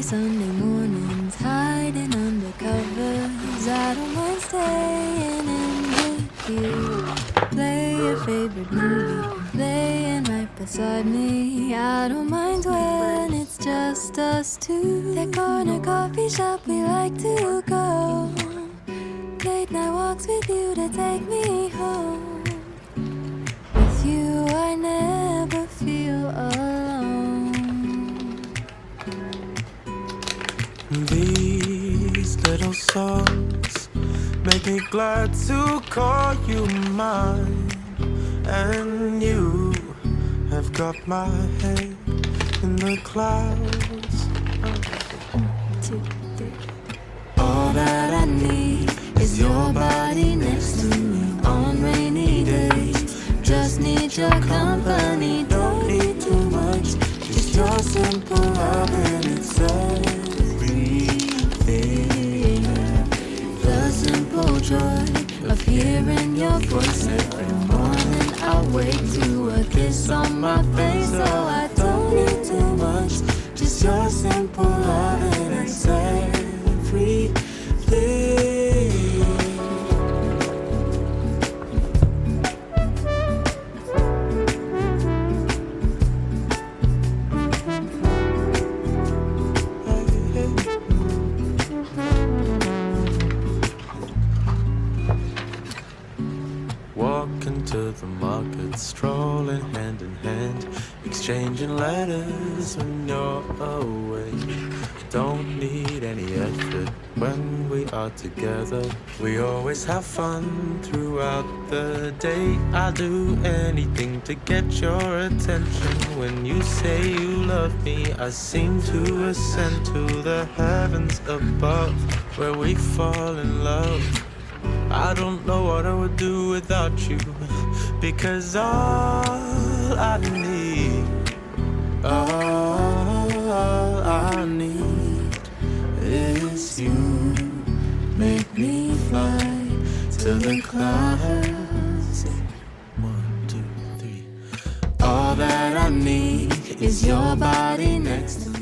Sunday mornings, hiding under covers. I don't mind staying in with you. Play your favorite movie, playing right beside me. I don't mind when it's just us two. That corner coffee shop we like to go. Late night walks with you to take me home. With you I never feel alone. These little songs make me glad to call you mine. And you have got my head in the clouds. All that I need is your body next to me on rainy days. Just need your company, don't need too much. Just your simple love and it's everything. The simple joy of hearing your voice every morning. I wake to a kiss on my face, so I don't need too much. Just your simple love and it's everything. Walking to the market, strolling hand in hand, exchanging letters when you're away. Don't need any effort when we are together. We always have fun throughout the day. I'll do anything to get your attention. When you say you love me, I seem to ascend to the heavens above, where we fall in love. I don't know what I would do without you, because all I need is you. Make me fly to the clouds. 1, 2, 3. All that I need is your body next to me.